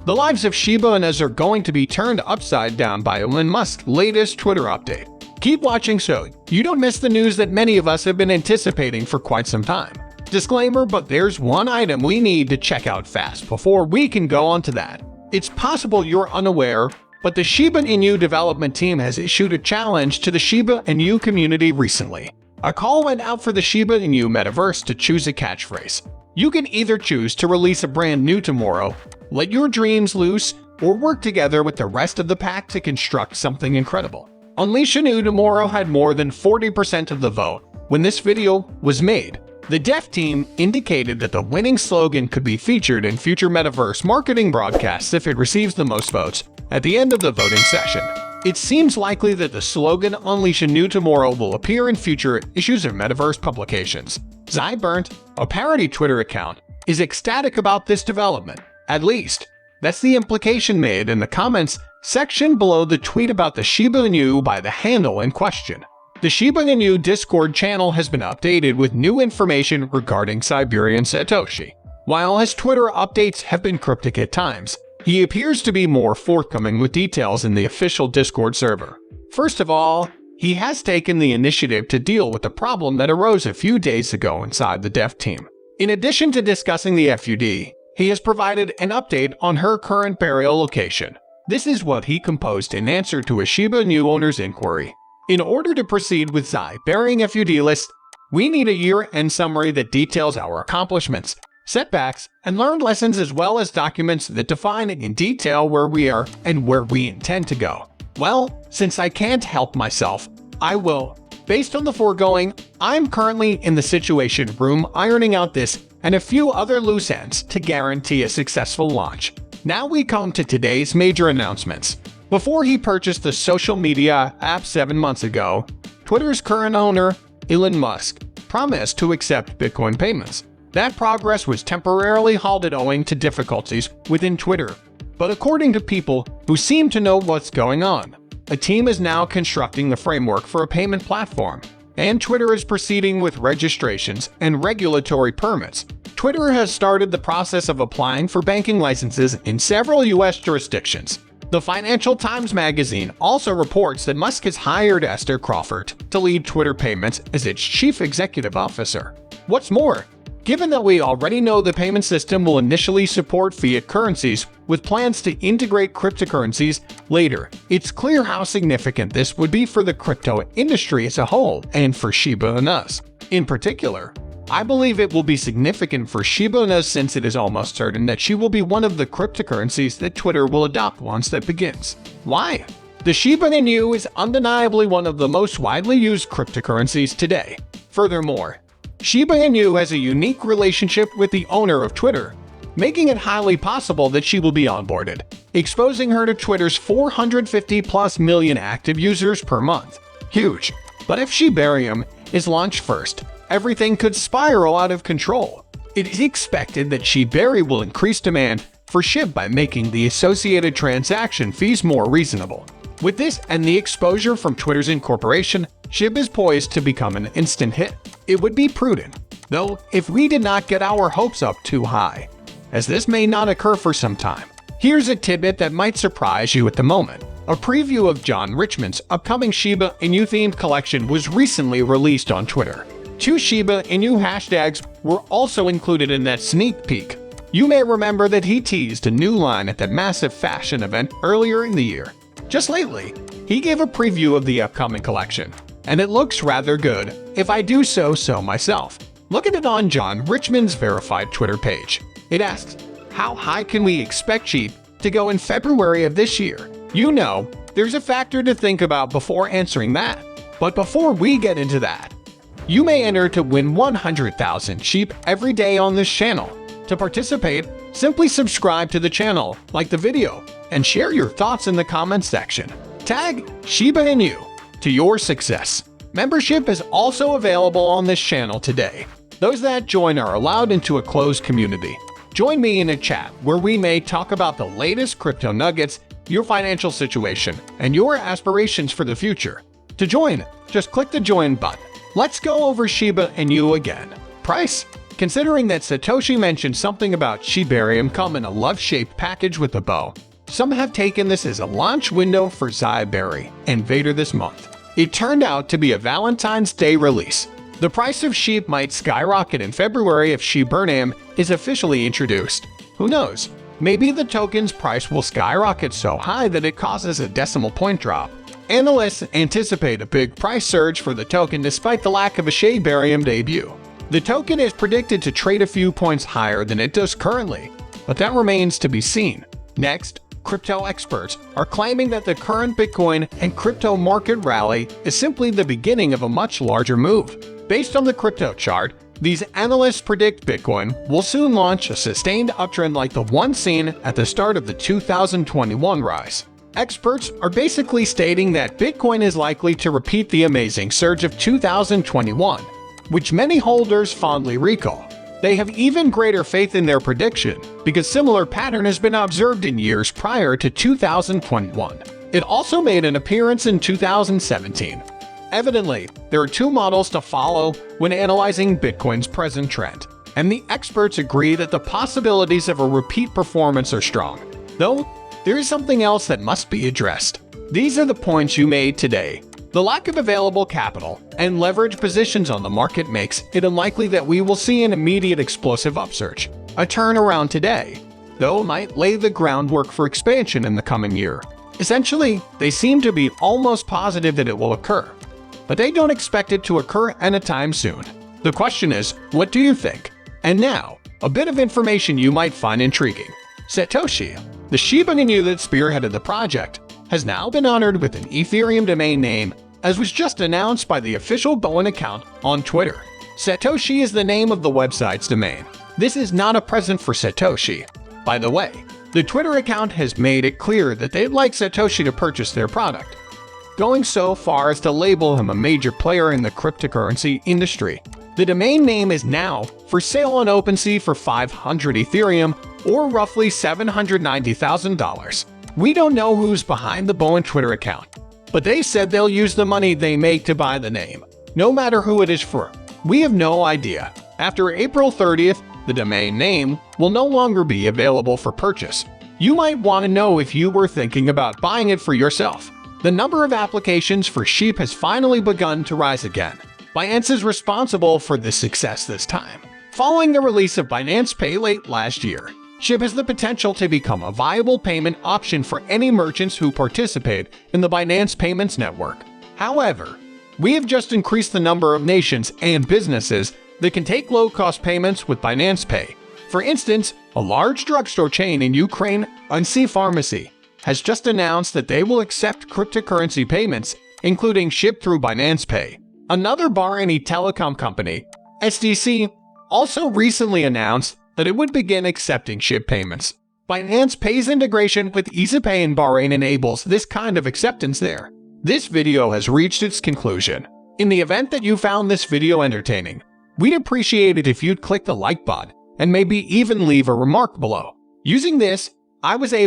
The lives of Shiba Inus are going to be turned upside down by Elon Musk's latest Twitter update. Keep watching so you don't miss the news that many of us have been anticipating for quite some time. Disclaimer, but there's one item we need to check out fast before we can go on to that. It's possible you're unaware, but the Shiba Inu development team has issued a challenge to the Shiba Inu community recently. A call went out for the Shiba Inu metaverse to choose a catchphrase. You can either choose to release a brand new tomorrow, let your dreams loose, or work together with the rest of the pack to construct something incredible. Unleash a New Tomorrow had more than 40% of the vote when this video was made. The dev team indicated that the winning slogan could be featured in future metaverse marketing broadcasts if it receives the most votes at the end of the voting session. It seems likely that the slogan Unleash a New Tomorrow will appear in future issues of metaverse publications. Zyburnt, a parody Twitter account, is ecstatic about this development. At least, that's the implication made in the comments section below the tweet about the Shiba Inu by the handle in question. The Shiba Inu Discord channel has been updated with new information regarding Siberian Satoshi. While his Twitter updates have been cryptic at times, he appears to be more forthcoming with details in the official Discord server. First of all, he has taken the initiative to deal with the problem that arose a few days ago inside the dev team. In addition to discussing the FUD, he has provided an update on her current burial location. This is what he composed in answer to a Shiba Inu owner's inquiry. In order to proceed with Zai burying FUD list, we need a year-end summary that details our accomplishments, setbacks, and learned lessons, as well as documents that define in detail where we are and where we intend to go. Well, since I can't help myself, I will. Based on the foregoing, I'm currently in the Situation Room ironing out this and a few other loose ends to guarantee a successful launch. Now we come to today's major announcements. Before he purchased the social media app 7 months ago, Twitter's current owner, Elon Musk, promised to accept Bitcoin payments. That progress was temporarily halted owing to difficulties within Twitter. But according to people who seem to know what's going on, a team is now constructing the framework for a payment platform, and Twitter is proceeding with registrations and regulatory permits. Twitter has started the process of applying for banking licenses in several U.S. jurisdictions. The Financial Times magazine also reports that Musk has hired Esther Crawford to lead Twitter payments as its chief executive officer. What's more, given that we already know the payment system will initially support fiat currencies with plans to integrate cryptocurrencies later, it's clear how significant this would be for the crypto industry as a whole and for Shiba Inus. In particular, I believe it will be significant for Shiba Inu since it is almost certain that she will be one of the cryptocurrencies that Twitter will adopt once that begins. Why? The Shiba Inu is undeniably one of the most widely used cryptocurrencies today. Furthermore, Shiba Inu has a unique relationship with the owner of Twitter, making it highly possible that she will be onboarded, exposing her to Twitter's 450+ million active users per month. Huge. But if Shibarium is launched first, everything could spiral out of control. It is expected that Shibari will increase demand for Shib by making the associated transaction fees more reasonable. With this and the exposure from Twitter's incorporation, Shib is poised to become an instant hit. It would be prudent, though, if we did not get our hopes up too high, as this may not occur for some time. Here's a tidbit that might surprise you at the moment. A preview of John Richmond's upcoming Shiba Inu-themed collection was recently released on Twitter. 2 Shiba Inu hashtags were also included in that sneak peek. You may remember that he teased a new line at that massive fashion event earlier in the year. Just lately, he gave a preview of the upcoming collection, and it looks rather good, if I do so myself. Look at it on John Richmond's verified Twitter page. It asks, how high can we expect Shib to go in February of this year? You know, there's a factor to think about before answering that. But before we get into that, you may enter to win 100,000 Shib every day on this channel. To participate, simply subscribe to the channel, like the video, and share your thoughts in the comments section. Tag Shiba Inu to your success. Membership is also available on this channel today. Those that join are allowed into a closed community. Join me in a chat where we may talk about the latest crypto nuggets, your financial situation, and your aspirations for the future. To join, just click the join button. Let's go over Shiba Inu again. Price, Considering that Satoshi mentioned something about Shiba Inu come in a love-shaped package with a bow, some have taken this as a launch window for Shiba and Vader this month. It turned out to be a Valentine's Day release. The price of Shib might skyrocket in February if Shiba Inu is officially introduced. Who knows? Maybe the token's price will skyrocket so high that it causes a decimal point drop. Analysts anticipate a big price surge for the token despite the lack of a Shiba Inu debut. The token is predicted to trade a few points higher than it does currently, but that remains to be seen. Next, crypto experts are claiming that the current Bitcoin and crypto market rally is simply the beginning of a much larger move. Based on the crypto chart, these analysts predict Bitcoin will soon launch a sustained uptrend like the one seen at the start of the 2021 rise. Experts are basically stating that Bitcoin is likely to repeat the amazing surge of 2021, which many holders fondly recall. They have even greater faith in their prediction because similar pattern has been observed in years prior to 2021. It also made an appearance in 2017. Evidently, there are two models to follow when analyzing Bitcoin's present trend, and the experts agree that the possibilities of a repeat performance are strong. Though, there is something else that must be addressed. These are the points you made today. The lack of available capital and leverage positions on the market makes it unlikely that we will see an immediate explosive upsurge. A turnaround today, though, might lay the groundwork for expansion in the coming year. Essentially, they seem to be almost positive that it will occur, but they don't expect it to occur anytime soon. The question is, what do you think? And now, a bit of information you might find intriguing. Satoshi, the Shiba Inu that spearheaded the project, has now been honored with an Ethereum domain name, as was just announced by the official Bowen account on Twitter. Satoshi is the name of the website's domain. This is not a present for Satoshi. By the way, the Twitter account has made it clear that they'd like Satoshi to purchase their product, going so far as to label him a major player in the cryptocurrency industry. The domain name is now for sale on OpenSea for 500 Ethereum, or roughly $790,000. We don't know who's behind the Bowen Twitter account, but they said they'll use the money they make to buy the name, no matter who it is for. We have no idea. After April 30th, the domain name will no longer be available for purchase. You might want to know if you were thinking about buying it for yourself. The number of applications for Shib has finally begun to rise again. Binance is responsible for this success this time. Following the release of Binance Pay late last year, Shib has the potential to become a viable payment option for any merchants who participate in the Binance Payments network. However, we have just increased the number of nations and businesses that can take low-cost payments with Binance Pay. For instance, a large drugstore chain in Ukraine, Unsi Pharmacy, has just announced that they will accept cryptocurrency payments, including Shib through Binance Pay. Another Bahraini telecom company, SDC, also recently announced that it would begin accepting Shib payments. Binance Pay's integration with EasyPay in Bahrain enables this kind of acceptance there. This video has reached its conclusion. In the event that you found this video entertaining, we'd appreciate it if you'd click the like button and maybe even leave a remark below. Using this, I was able